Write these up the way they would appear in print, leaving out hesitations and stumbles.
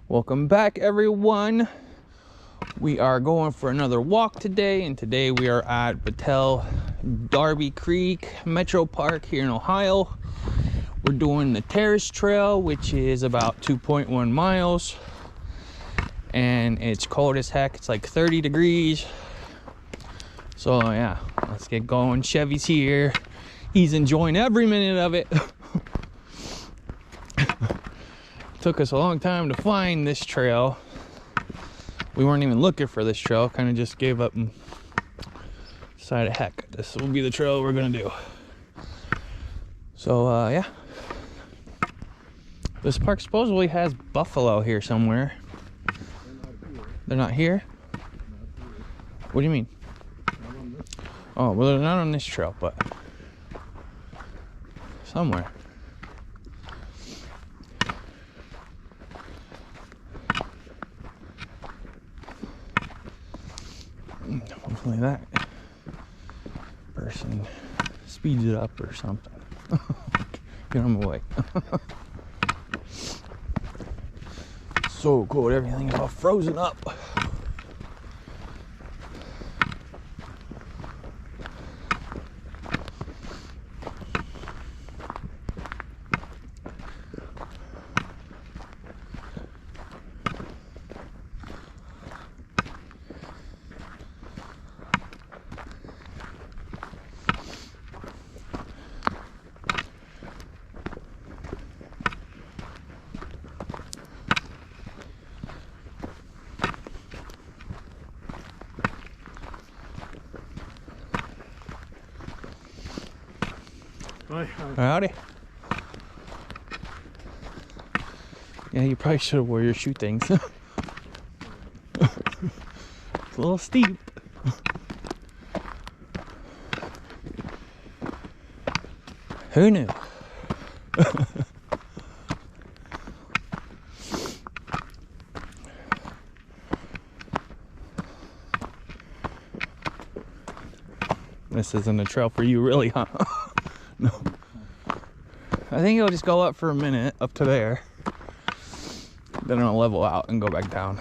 Welcome back, everyone. We are going for another walk today, and today we are at Battelle Darby Creek Metro Park here in Ohio. We're doing the Terrace Trail, which is about 2.1 miles, and it's cold as heck. It's like 30 degrees. So yeah, let's get going. Chevy's here. He's enjoying every minute of it. Took us a long time to find this trail. We weren't even looking for this trail, kind of just gave up and decided, heck, this will be the trail we're gonna do. So yeah, this park supposedly has buffalo here somewhere. They're not here? What do you mean? Oh, well, they're not on this trail, but somewhere. Hopefully that person speeds it up or something. Get on my way. So cold, everything's all frozen up. Howdy. Yeah, you probably should have wore your shoe things. It's a little steep. Who knew? This isn't a trail for you, really, huh? No. I think it'll just go up for a minute up to there. Then it'll level out and go back down.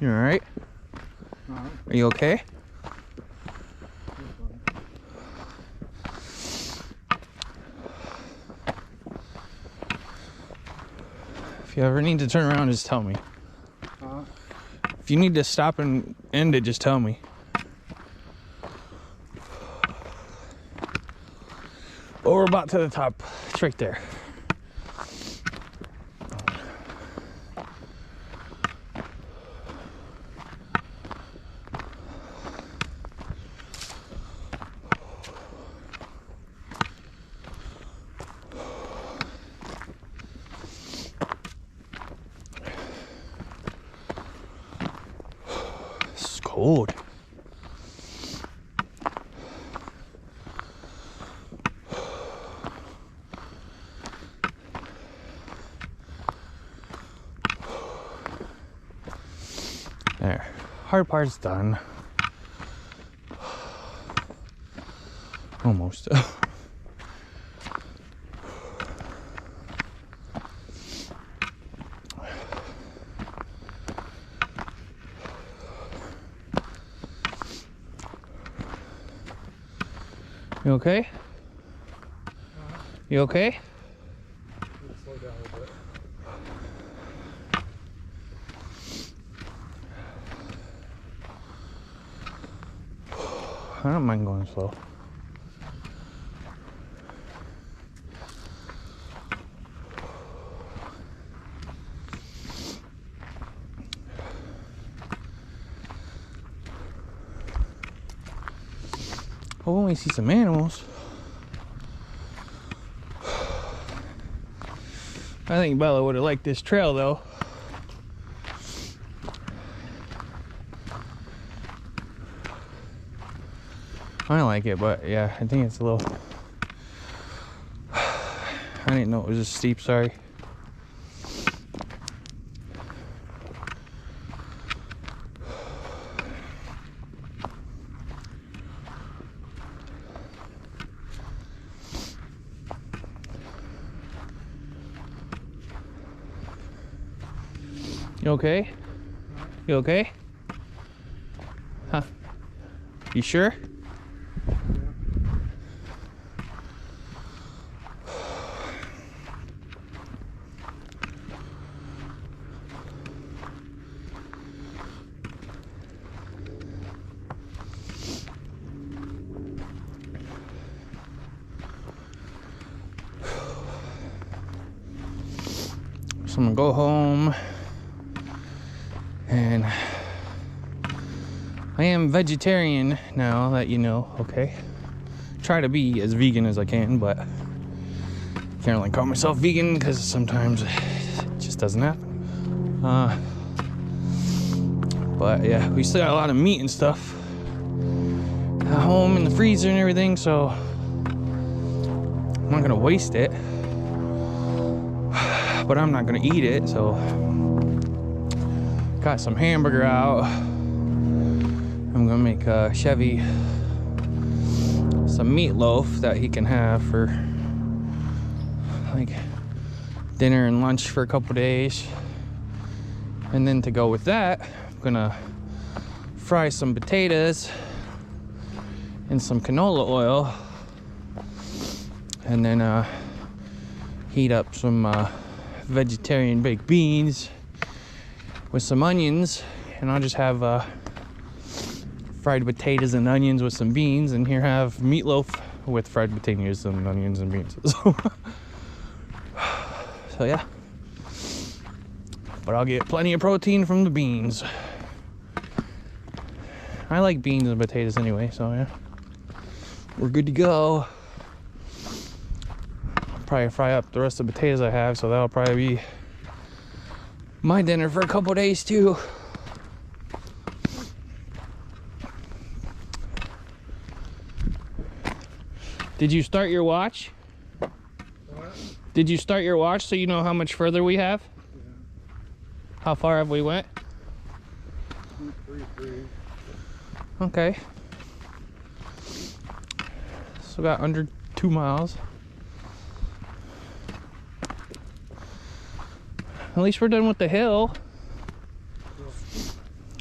You all right? All right. Are you okay? If you ever need to turn around, just tell me. If you need to stop and end it, just tell me. Oh, we're about to the top. It's right there. Cold. There. Hard part's done. Almost. You okay? You okay? Slow down a little bit. I don't mind going slow. Oh, we see some animals. I think Bella would have liked this trail though. I like it, but yeah, I think it's a little... I didn't know it was this steep, sorry. You okay? You okay? Huh? You sure? So I'm gonna go home, and I am vegetarian now that you know, okay? Try to be as vegan as I can, but can't really call myself vegan because sometimes it just doesn't happen. But yeah, we still got a lot of meat and stuff at home in the freezer and everything, so I'm not gonna waste it. But I'm not gonna eat it, so got some hamburger out. I'm gonna make Chevy some meatloaf that he can have for like dinner and lunch for a couple days. And then to go with that, I'm gonna fry some potatoes in some canola oil, and then heat up some vegetarian baked beans with some onions, and I'll just have fried potatoes and onions with some beans, and here have meatloaf with fried potatoes and onions and beans. So yeah, but I'll get plenty of protein from the beans. I like beans and potatoes anyway, so yeah, we're good to go. Probably fry up the rest of the potatoes I have, so that'll probably be my dinner for a couple days too. Did you start your watch? What? Did you start your watch so you know how much further we have? Yeah. How far have we went? 233. Okay. So got under 2 miles. At least we're done with the hill.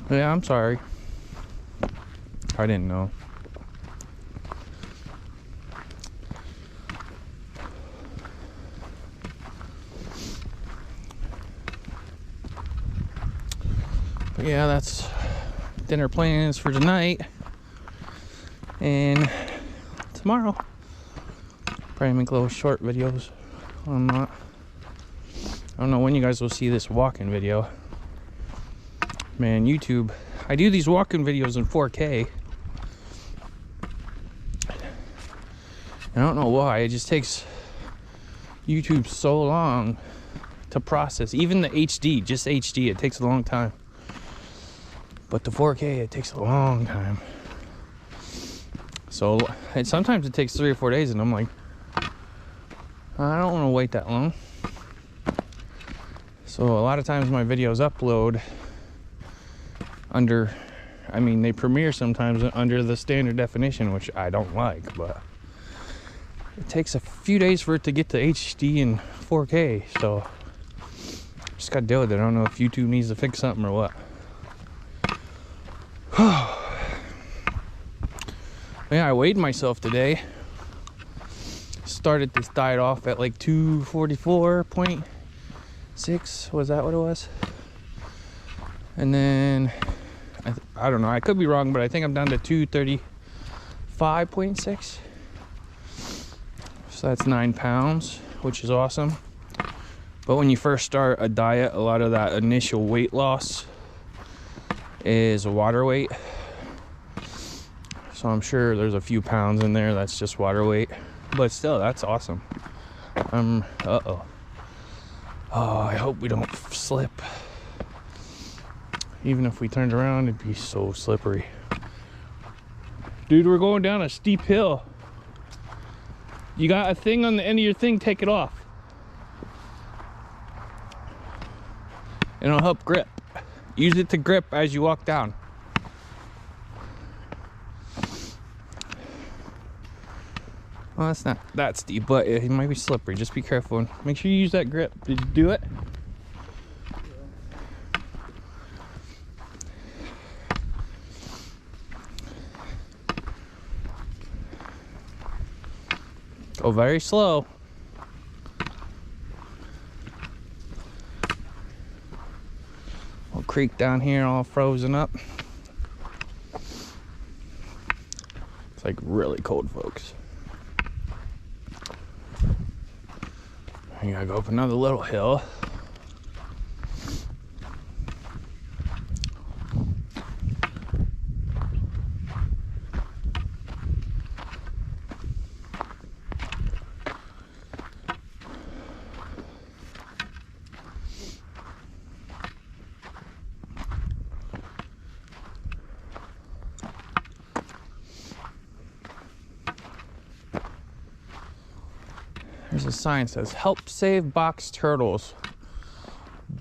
Yeah, I'm sorry. I didn't know. But yeah, that's dinner plans for tonight. And tomorrow, probably make little short videos on that. I don't know when you guys will see this walking video. Man, YouTube, I do these walking videos in 4K. I don't know why, it just takes YouTube so long to process. Even the HD, just HD, it takes a long time. But the 4K, it takes a long time. So, and sometimes it takes 3 or 4 days, and I'm like, I don't want to wait that long. So a lot of times my videos upload under, I mean, they premiere sometimes under the standard definition, which I don't like, but it takes a few days for it to get to HD and 4K, so just gotta deal with it. I don't know if YouTube needs to fix something or what. Yeah, I weighed myself today. Started this diet off at like 244.6, was that what it was? And then I don't know, I could be wrong, but I think I'm down to 235.6. So that's 9 pounds, which is awesome. But when you first start a diet, a lot of that initial weight loss is water weight. So I'm sure there's a few pounds in there that's just water weight. But still, that's awesome. Uh-oh. Oh, I hope we don't slip. Even if we turned around, it'd be so slippery. Dude, we're going down a steep hill. You got a thing on the end of your thing, take it off. And it'll help grip. Use it to grip as you walk down. Well, that's not that steep, but it might be slippery. Just be careful and make sure you use that grip. Did you do it? Go very slow. Little creek down here all frozen up. It's like really cold, folks. You gotta go up another little hill. There's a sign that says, help save box turtles.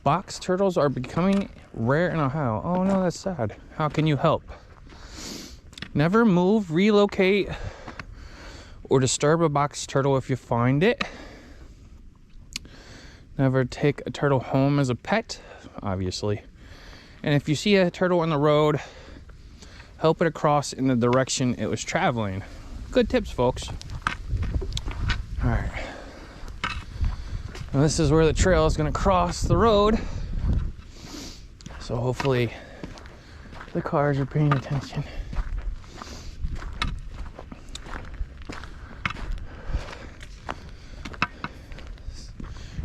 Box turtles are becoming rare in Ohio. Oh no, that's sad. How can you help? Never move, relocate, or disturb a box turtle if you find it. Never take a turtle home as a pet, obviously. And if you see a turtle on the road, help it across in the direction it was traveling. Good tips, folks. All right. Now this is where the trail is going to cross the road. So hopefully the cars are paying attention.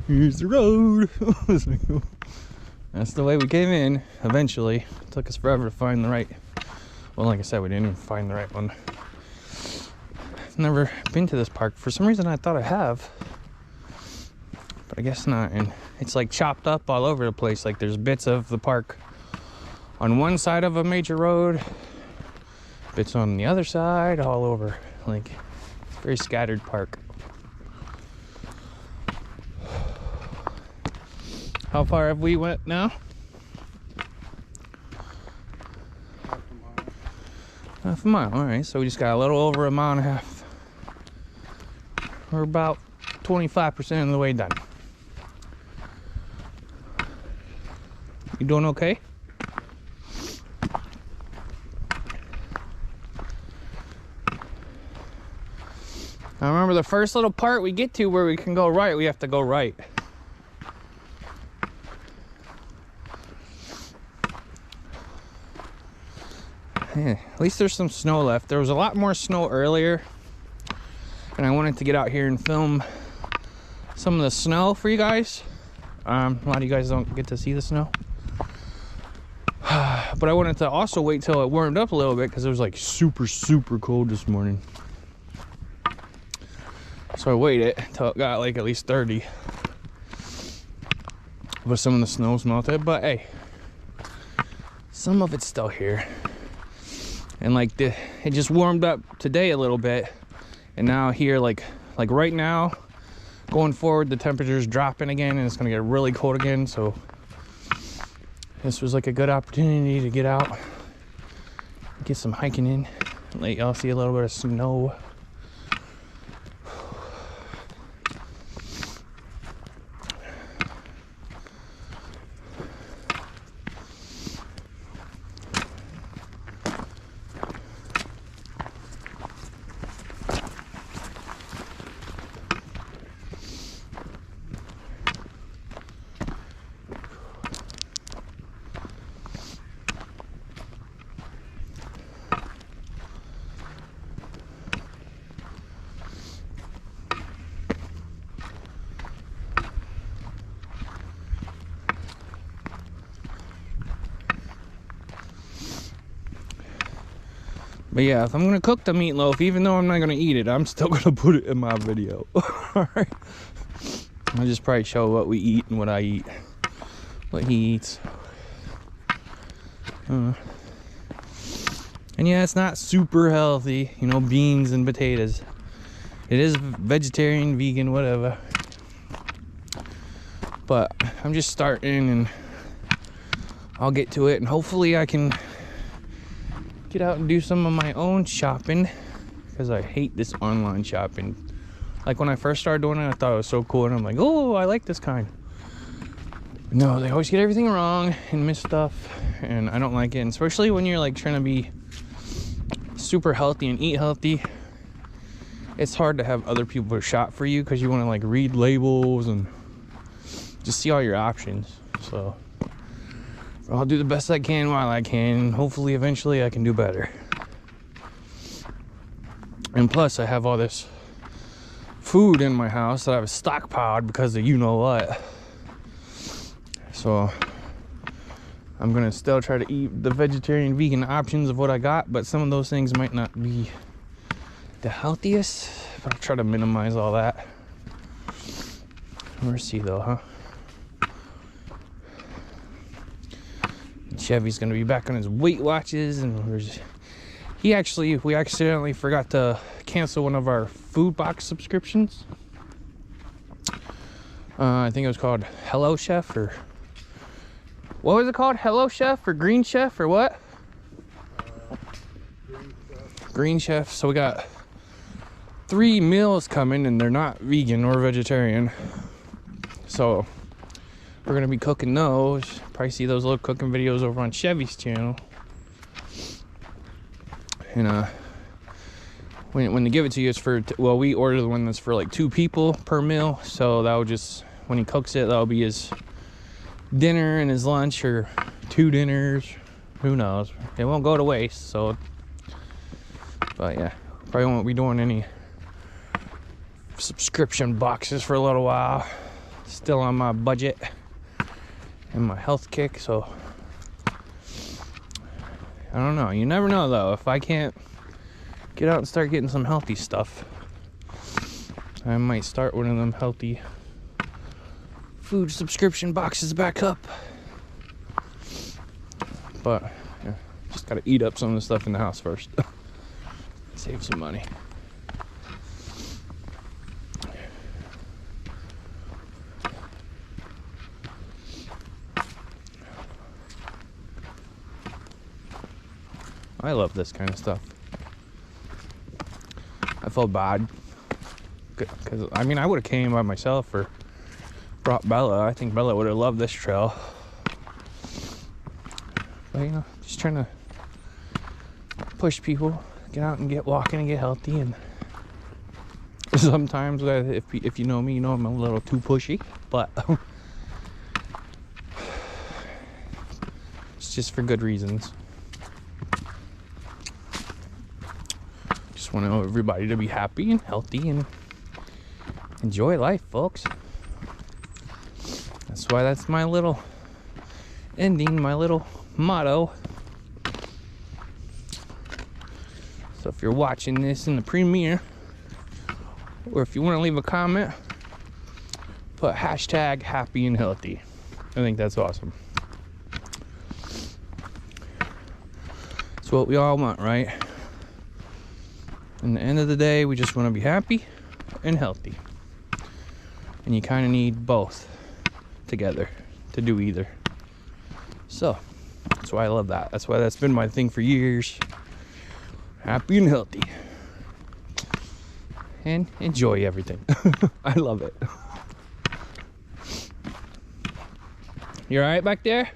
Here's the road. That's the way we came in eventually. It took us forever to find the right. Well, like I said, we didn't even find the right one. I've never been to this park. For some reason I thought I have. But I guess not. And it's like chopped up all over the place. Like there's bits of the park on one side of a major road, bits on the other side, all over. Like it's a very scattered park. How far have we went now? Half a mile. All right, so we just got a little over a mile and a half. We're about 25% of the way done. You doing okay? I remember the first little part we get to where we can go right, we have to go right. Yeah, at least there's some snow left. There was a lot more snow earlier, and I wanted to get out here and film some of the snow for you guys. A lot of you guys don't get to see the snow. But I wanted to also wait till it warmed up a little bit because it was like super cold this morning. So I waited till it got like at least 30. But some of the snow's melted, but hey, some of it's still here. And like it just warmed up today a little bit. And now here, like right now, going forward, the temperature's dropping again and it's gonna get really cold again. So this was like a good opportunity to get out, get some hiking in, let y'all see a little bit of snow. But yeah, if I'm gonna cook the meatloaf, even though I'm not gonna eat it, I'm still gonna put it in my video. Alright. I'll just probably show what we eat and what I eat. What he eats. And yeah, it's not super healthy, you know, beans and potatoes. It is vegetarian, vegan, whatever. But I'm just starting, and I'll get to it, and hopefully I can get out and do some of my own shopping, because I hate this online shopping. Like when I first started doing it, I thought it was so cool, and I'm like, oh, I like this kind. But no, they always get everything wrong and miss stuff, and I don't like it. And especially when you're like trying to be super healthy and eat healthy, it's hard to have other people shop for you, because you want to like read labels and just see all your options. So I'll do the best I can while I can. Hopefully eventually I can do better. And plus I have all this food in my house that I've stockpiled because of you know what. So I'm gonna still try to eat the vegetarian vegan options of what I got, but some of those things might not be the healthiest, but I'll try to minimize all that. We'll see though, huh? Chevy's gonna be back on his Weight Watches, and we accidentally forgot to cancel one of our food box subscriptions. I think it was called Hello Chef, or what was it called? Hello Chef or Green Chef or what? Green Chef. So we got 3 meals coming, and they're not vegan or vegetarian. So we're gonna be cooking those. Probably see those little cooking videos over on Chevy's channel. And when they give it to you, it's for, well, we order the one that's for like 2 people per meal. So that'll just, when he cooks it, that'll be his dinner and his lunch, or 2 dinners. Who knows? It won't go to waste. So, but yeah, probably won't be doing any subscription boxes for a little while. Still on my budget and my health kick, so I don't know. You never know though. If I can't get out and start getting some healthy stuff, I might start one of them healthy food subscription boxes back up. But yeah, just gotta eat up some of the stuff in the house first. Save some money. I love this kind of stuff. I felt bad because I mean I would have came by myself or brought Bella. I think Bella would have loved this trail. But you know, just trying to push people, get out and get walking and get healthy. And sometimes if you know me, you know I'm a little too pushy, but it's just for good reasons. Just want everybody to be happy and healthy and enjoy life, folks. That's why that's my little ending, my little motto. So if you're watching this in the premiere, or if you want to leave a comment, put hashtag happy and healthy. I think that's awesome. It's what we all want, right? In the end of the day, we just want to be happy and healthy. And you kind of need both together to do either. So, that's why I love that. That's why that's been my thing for years. Happy and healthy. And enjoy everything. I love it. You alright back there?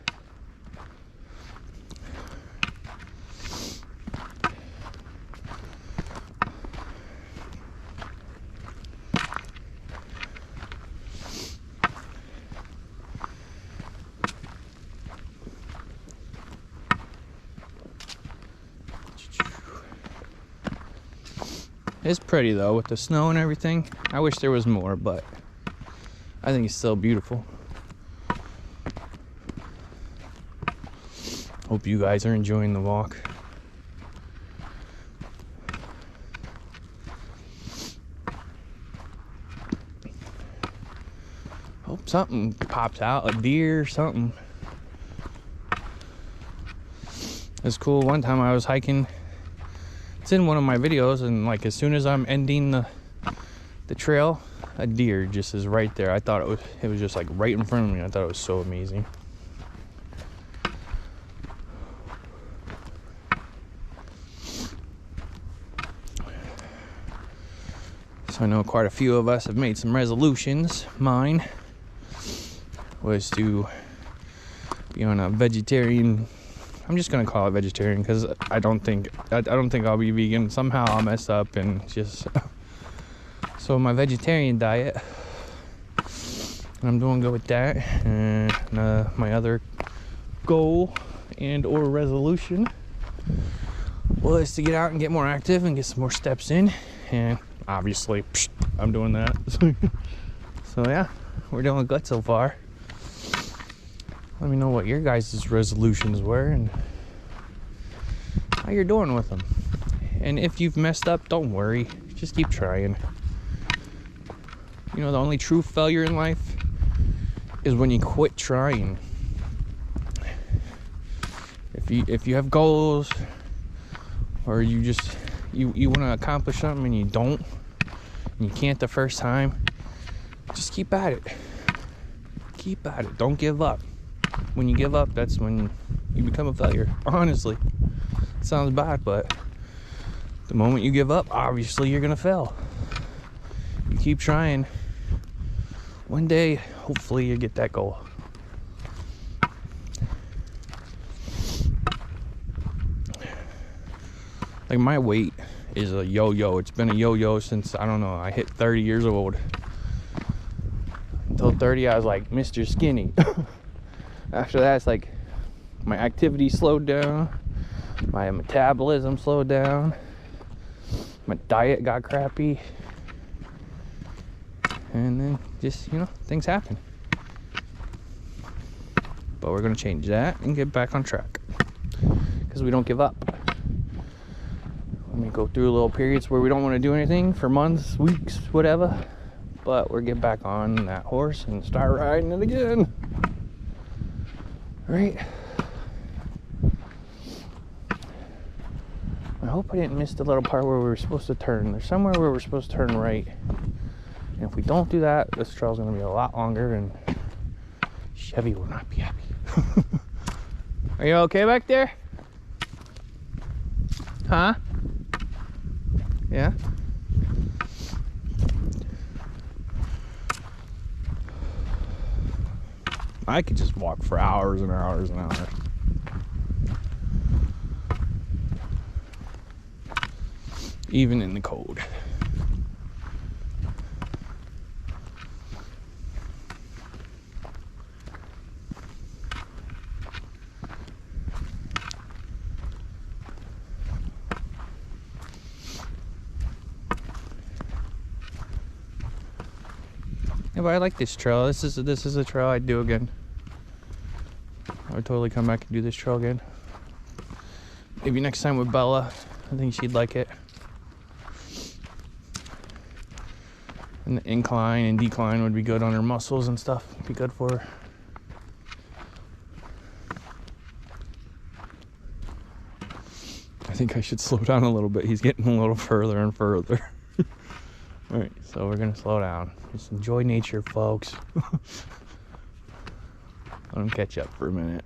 It's pretty though with the snow and everything. I wish there was more, but I think it's still beautiful. Hope you guys are enjoying the walk. Hope something pops out, a deer or something. It's cool. One time I was hiking it's in one of my videos, and like as soon as I'm ending the trail, a deer just is right there. I thought it was just like right in front of me. I thought it was so amazing. So I know quite a few of us have made some resolutions. Mine was to be on a vegetarian, I'm just gonna call it vegetarian because I don't think I'll be vegan. Somehow I'll mess up and just so my vegetarian diet, and I'm doing good with that. And my other goal and or resolution was to get out and get more active and get some more steps in, and obviously I'm doing that. So yeah, we're doing good so far. Let me know what your guys' resolutions were and how you're doing with them. And if you've messed up, don't worry, just keep trying. You know, the only true failure in life is when you quit trying. If you have goals, or you just you want to accomplish something and you don't, and you can't the first time, just keep at it. Keep at it. Don't give up. When you give up, that's when you become a failure. Honestly, it sounds bad, but the moment you give up, obviously you're gonna fail. You keep trying. One day, hopefully, you get that goal. Like, my weight is a yo-yo. It's been a yo-yo since, I don't know, I hit 30 years old. Until 30, I was like Mr. Skinny. After that, it's like my activity slowed down, my metabolism slowed down, my diet got crappy, and then just, you know, things happen. But we're gonna change that and get back on track, because we don't give up. Let me go through little periods where we don't want to do anything for months, weeks, whatever, but we'll get back on that horse and start riding it again. Right? I hope I didn't miss the little part where we were supposed to turn. There's somewhere where we're supposed to turn right. And if we don't do that, this trail's gonna be a lot longer and Chevy will not be happy. Are you okay back there? Huh? Yeah? I could just walk for hours and hours and hours. Even in the cold. Yeah, but I like this trail. This is a trail I'd do again. I would totally come back and do this trail again. Maybe next time with Bella. I think she'd like it. And the incline and decline would be good on her muscles and stuff. Be good for her. I think I should slow down a little bit. He's getting a little further and further. Alright, so we're gonna slow down. Just enjoy nature, folks. Let him catch up for a minute.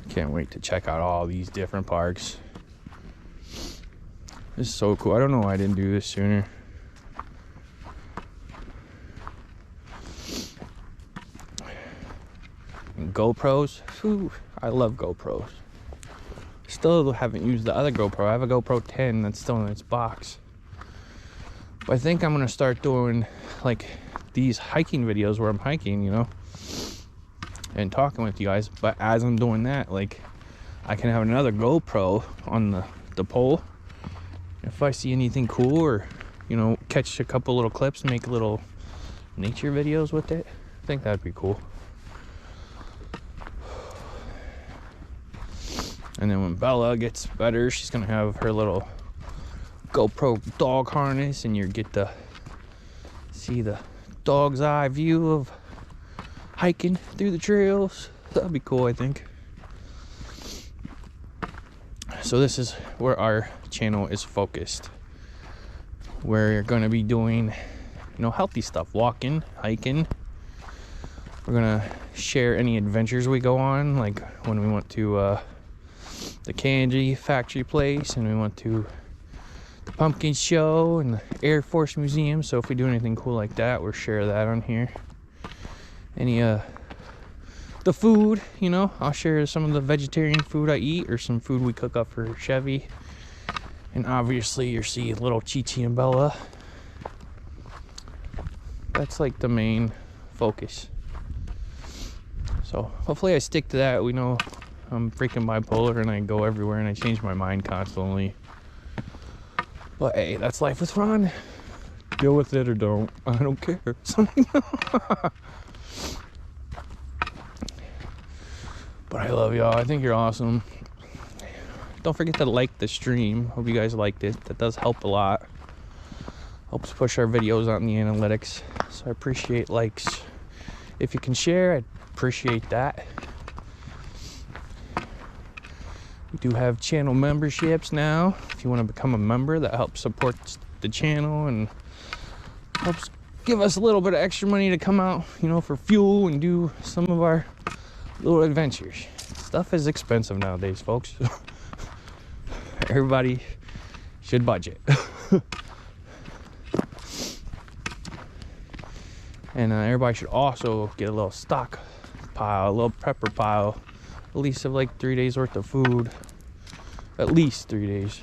Can't wait to check out all these different parks. This is so cool. I don't know why I didn't do this sooner. And GoPros. Whew, I love GoPros. Still haven't used the other GoPro. I have a GoPro 10 that's still in its box. But I think I'm gonna start doing like these hiking videos where I'm hiking, you know, and talking with you guys. But as I'm doing that, like, I can have another GoPro on the pole. If I see anything cool, or, you know, catch a couple little clips and make little nature videos with it, I think that'd be cool. And then when Bella gets better, she's gonna have her little GoPro dog harness, and you get the See the dog's eye view of hiking through the trails. That'd be cool, I think. So this is where our channel is focused. We're gonna be doing, you know, healthy stuff, walking, hiking. We're gonna share any adventures we go on, like when we went to the candy factory place, and we went to the pumpkin show and the Air Force Museum. So if we do anything cool like that, we'll share that on here. Any the food, you know, I'll share some of the vegetarian food I eat, or some food we cook up for Chevy. And obviously you'll see little Chi-Chi and Bella. That's like the main focus. So hopefully I stick to that. We know I'm freaking bipolar and I go everywhere and I change my mind constantly. But hey, that's life with Ron. Deal with it or don't. I don't care. But I love y'all. I think you're awesome. Don't forget to like the stream. Hope you guys liked it. That does help a lot. Helps push our videos out in the analytics. So I appreciate likes. If you can share, I'd appreciate that. We do have channel memberships now. If you want to become a member, that helps support the channel and helps give us a little bit of extra money to come out, you know, for fuel and do some of our little adventures. Stuff is expensive nowadays, folks. Everybody should budget. And everybody should also get a little stock pile, a little prepper pile, at least of like 3 days worth of food. At least 3 days.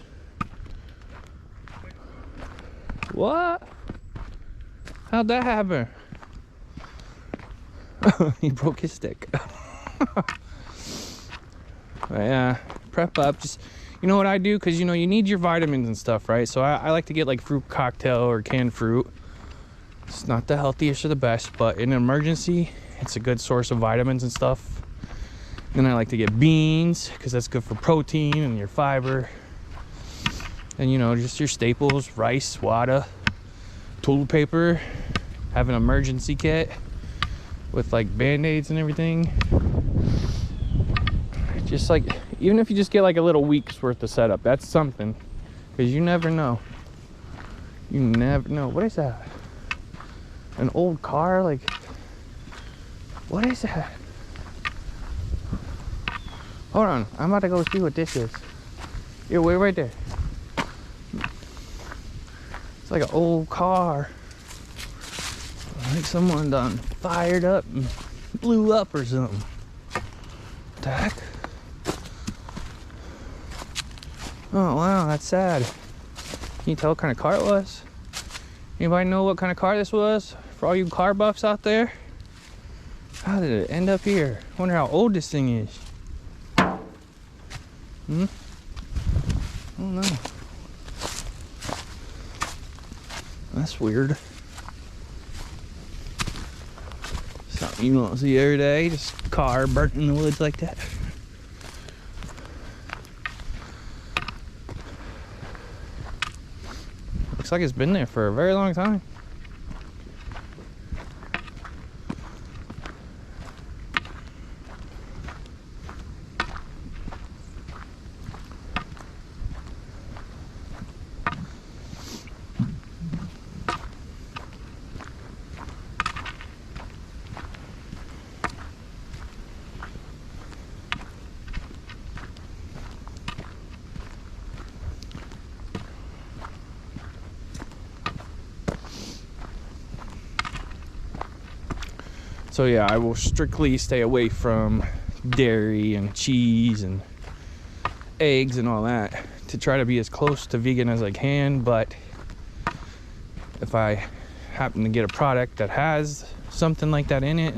What? How'd that happen? He broke his stick. But yeah, prep up. Just, you know what I do? Because, you know, you need your vitamins and stuff, right? So I like to get like fruit cocktail or canned fruit. It's not the healthiest or the best, but in an emergency, it's a good source of vitamins and stuff. Then I like to get beans, because that's good for protein and your fiber. And, you know, just your staples, rice, water, toilet paper. Have an emergency kit with like band-aids and everything. Just like, even if you just get like a little week's worth of setup, that's something. Because you never know. You never know. What is that? An old car? Like, what is that? Hold on, I'm about to go see what this is. Yeah, wait right there. It's like an old car. Like someone done fired up and blew up or something. What the heck? Oh wow, that's sad. Can you tell what kind of car it was? Anybody know what kind of car this was? For all you car buffs out there? How did it end up here? I wonder how old this thing is. I don't know. That's weird. Something you don't see every day. Just a car burnt in the woods like that. Looks like it's been there for a very long time. So yeah, I will strictly stay away from dairy and cheese and eggs and all that to try to be as close to vegan as I can. But if I happen to get a product that has something like that in it,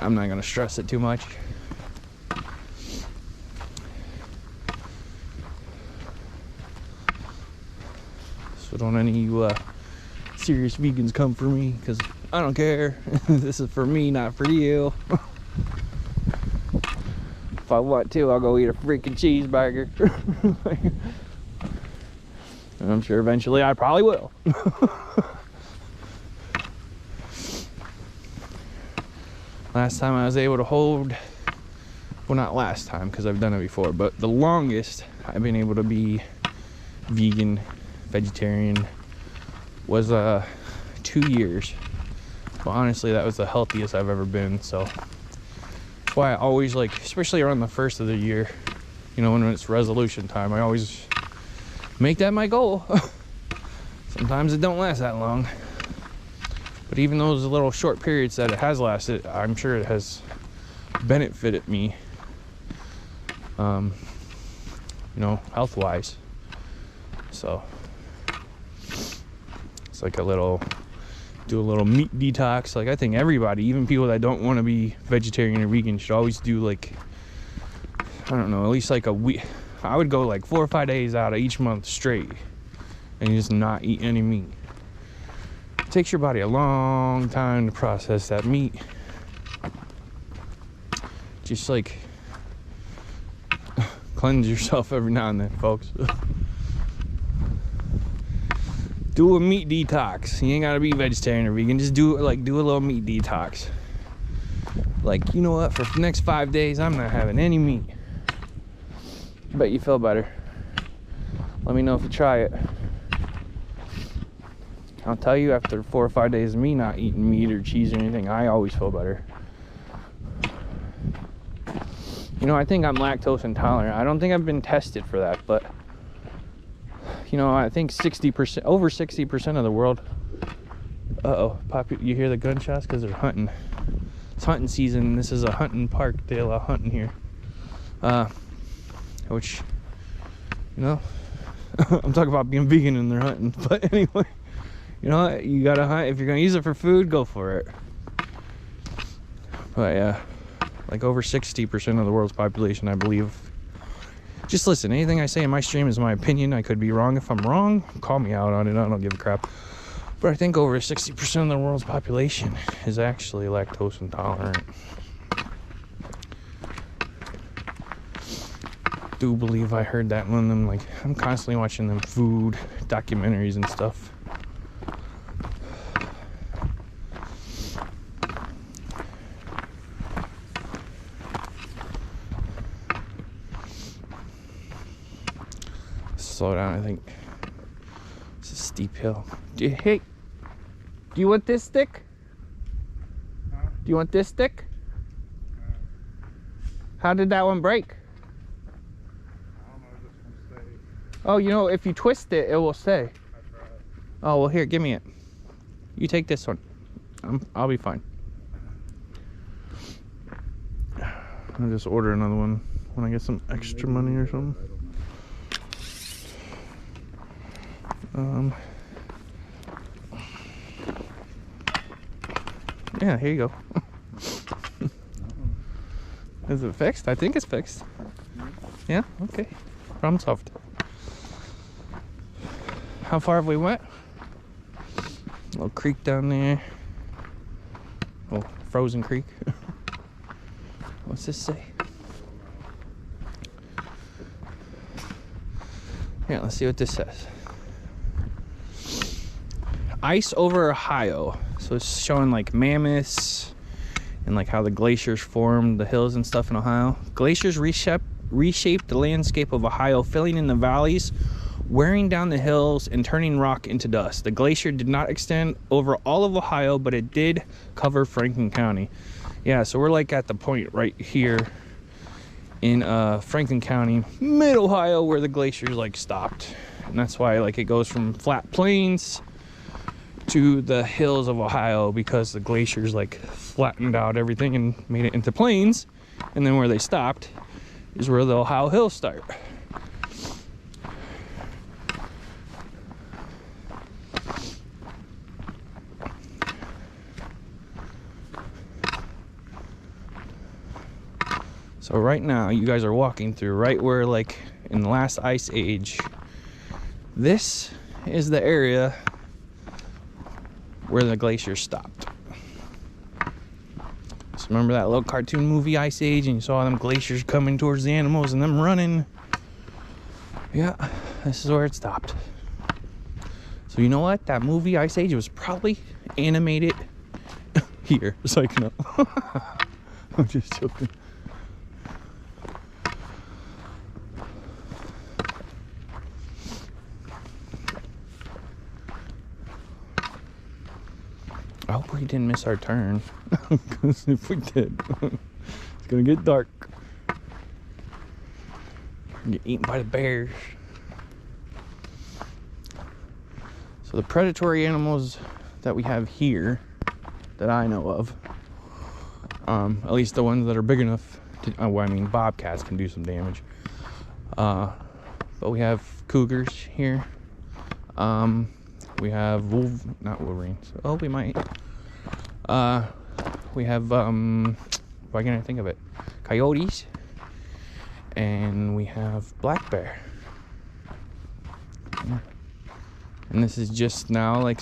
I'm not gonna stress it too much. So don't any of you serious vegans come for me, because I don't care. This is for me, not for you. If I want to, I'll go eat a freaking cheeseburger. And I'm sure eventually I probably will. Last time I was able to hold, well, not last time because I've done it before, but the longest I've been able to be vegan, vegetarian was 2 years. But honestly, that was the healthiest I've ever been. So that's why I always, like, especially around the first of the year, you know, when it's resolution time, I always make that my goal. Sometimes it don't last that long, but even those little short periods that it has lasted, I'm sure it has benefited me, you know, health-wise. So it's like do a little meat detox. Like, I think everybody, even people that don't want to be vegetarian or vegan, should always do, like, I don't know, at least like a week. I would go like 4 or 5 days out of each month straight and just not eat any meat. It takes your body a long time to process that meat. Just like cleanse yourself every now and then, folks. Do a meat detox. You ain't gotta be vegetarian or vegan. Just do a little meat detox. Like, you know what? For the next 5 days, I'm not having any meat. Bet you feel better. Let me know if you try it. I'll tell you, after 4 or 5 days of me not eating meat or cheese or anything, I always feel better. You know, I think I'm lactose intolerant. I don't think I've been tested for that, but you know, I think 60%, over 60% of the world. You hear the gunshots because they're hunting. It's hunting season. This is a hunting park. They allow hunting here. Which, you know, I'm talking about being vegan and they're hunting. But anyway, you know what? You gotta hunt. If you're gonna use it for food, go for it. But yeah, like over 60% of the world's population, I believe. Just listen, anything I say in my stream is my opinion. I could be wrong. If I'm wrong, call me out on it. I don't give a crap. But I think over 60% of the world's population is actually lactose intolerant. I do believe I heard that one of them. Like, I'm constantly watching them food documentaries and stuff. Slow down, I think. It's a steep hill. Hey, do you want this stick? Huh? Do you want this stick? How did that one break? I don't know, this one stay. Oh, you know, if you twist it, it will stay. I tried. Oh, well, here, give me it. You take this one. I'll be fine. I'll just order another one when I get some extra money or something. Yeah, here you go. Is it fixed? I think it's fixed. Yeah, okay. Problem solved. How far have we went? Little creek down there. Oh, frozen creek. What's this say? Yeah, let's see what this says. Ice over Ohio. So it's showing like mammoths and like how the glaciers formed the hills and stuff in Ohio. Glaciers reshaped the landscape of Ohio, filling in the valleys, wearing down the hills, and turning rock into dust. The glacier did not extend over all of Ohio, but it did cover Franklin County. Yeah, so we're like at the point right here in Franklin County, mid-Ohio, where the glaciers like stopped. And that's why like it goes from flat plains to the hills of Ohio, because the glaciers like flattened out everything and made it into plains, and then where they stopped is where the Ohio hills start. So right now you guys are walking through right where, like, in the last ice age, this is the area where the glaciers stopped. So remember that little cartoon movie Ice Age, and you saw them glaciers coming towards the animals and them running? Yeah, this is where it stopped. So you know what? That movie Ice Age was probably animated here, so I can know. I'm just joking. I hope we didn't miss our turn, because if we did, it's gonna get dark. Get eaten by the bears. So the predatory animals that we have here, that I know of, at least the ones that are big enough to, well, I mean, bobcats can do some damage. But we have cougars here. We have not wolverines. Oh, we might. We have why can't I think of it? Coyotes, and we have black bear. Yeah. And this is just now, like,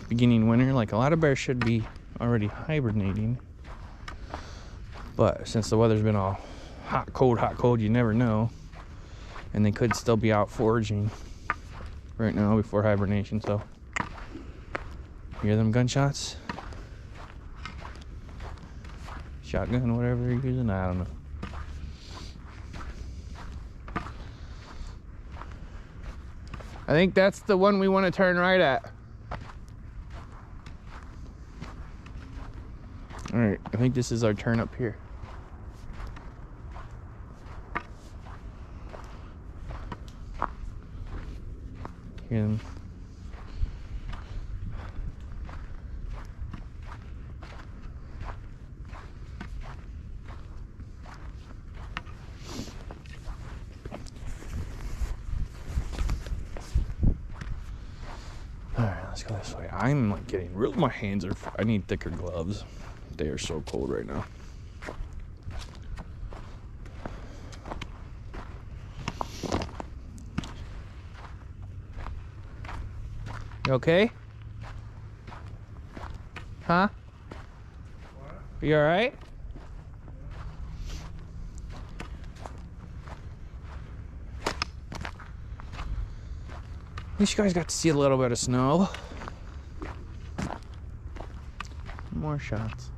beginning winter. Like, a lot of bears should be already hibernating, but since the weather's been all hot, cold, you never know, and they could still be out foraging right now before hibernation. So, hear them gunshots? Shotgun, whatever you're using, I don't know. I think that's the one we want to turn right at. All right, I think this is our turn up here. Hear them. Let's go this way. I'm like getting real. My hands are. I need thicker gloves. They are so cold right now. You okay? Huh? What? You all right? At least you guys got to see a little bit of snow. More shots.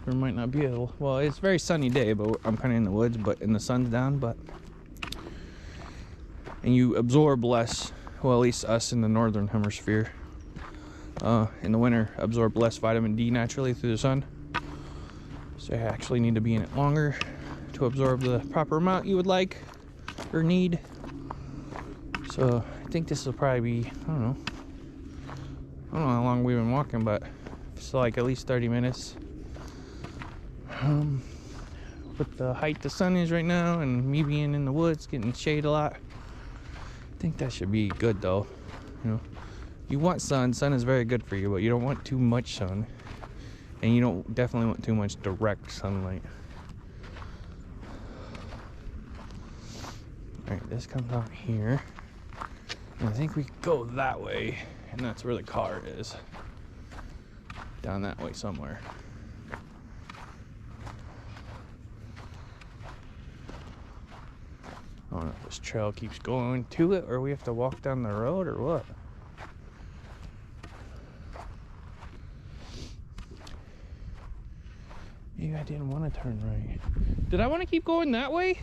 There might not be a, well, it's a very sunny day, but I'm kind of in the woods, but and the sun's down, but, and you absorb less, well, at least us in the northern hemisphere, in the winter, absorb less vitamin D naturally through the sun, so you actually need to be in it longer to absorb the proper amount you would like or need. So I think this will probably be, I don't know how long we've been walking, but it's like at least 30 minutes. With the height the sun is right now and me being in the woods getting shade a lot, I think that should be good though. You know, you want sun is very good for you, but you don't want too much sun, and you don't definitely want too much direct sunlight. Alright, this comes out here, and I think we go that way, and that's where the car is, down that way somewhere. I don't know if this trail keeps going to it or we have to walk down the road or what. Maybe I didn't want to turn right. Did I want to keep going that way?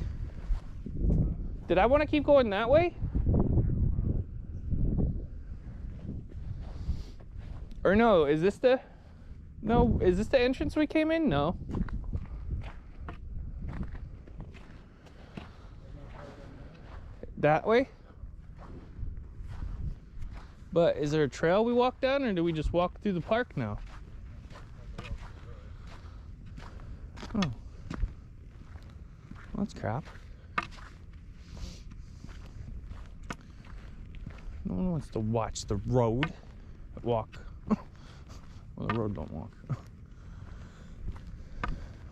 Did I want to keep going that way? Or no, is this the... No, is this the entrance we came in? No. That way? But is there a trail we walk down, or do we just walk through the park now? Oh. Well, that's crap. No one wants to watch the road. Walk. Well, the road don't walk.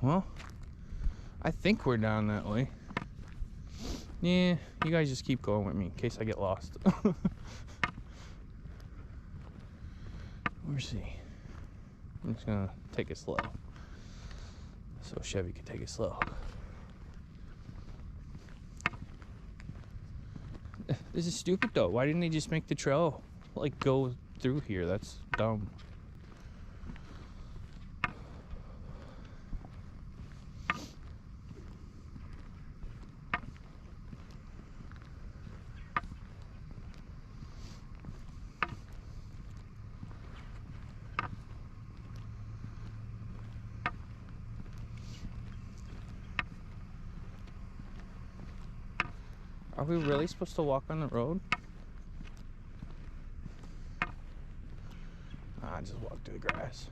Well, I think we're down that way. Yeah, you guys just keep going with me in case I get lost. Let's see. I'm just gonna take it slow so Chevy can take it slow. This is stupid though. Why didn't they just make the trail like go through here? That's dumb. Are we really supposed to walk on the road? Ah, just walk through the grass.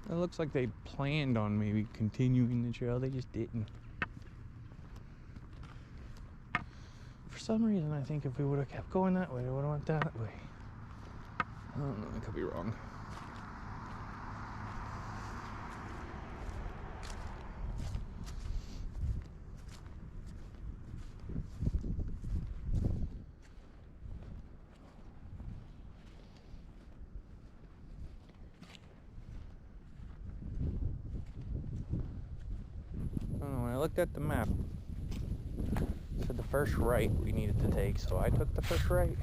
It looks like they planned on maybe continuing the trail. They just didn't. For some reason, I think if we would have kept going that way, they would have went that way. I don't know. I could be wrong. I don't know. When I looked at the map, it said the first right we needed to take, so I took the first right.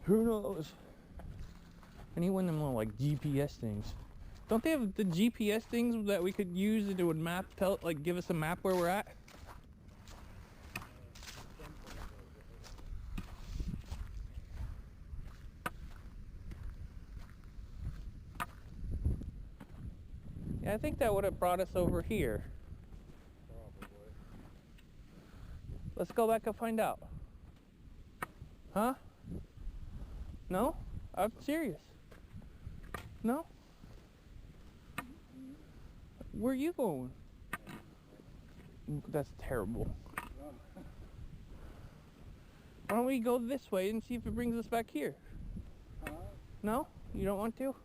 Who knows? I need one of them little like GPS things. Don't they have the GPS things that we could use that would map, like give us a map where we're at? Yeah, I think that would have brought us over here. Probably. Let's go back and find out. Huh? No? I'm serious. No? Where are you going? That's terrible. Why don't we go this way and see if it brings us back here? No? You don't want to?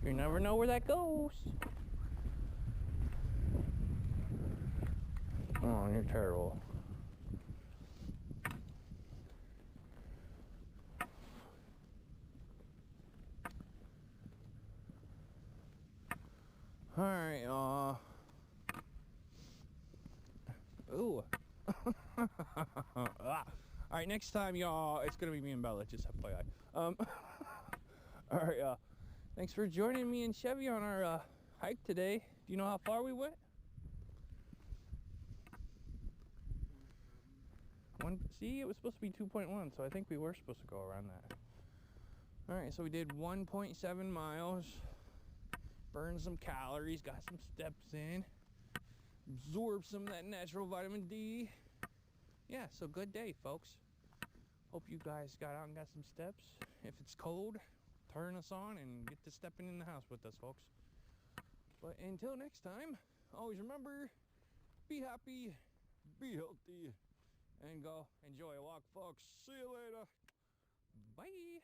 You never know where that goes. Oh, you're terrible. Alright, ooh. Alright, next time, y'all, it's gonna be me and Bella, just FYI. Alright, thanks for joining me and Chevy on our hike today. Do you know how far we went? See, it was supposed to be 2.1, so I think we were supposed to go around that. Alright, so we did 1.7 miles. Burned some calories, got some steps in. Absorbed some of that natural vitamin D. Yeah, so good day, folks. Hope you guys got out and got some steps. If it's cold, turn us on and get to stepping in the house with us, folks. But until next time, always remember, be happy, be healthy, and go enjoy a walk, folks. See you later. Bye.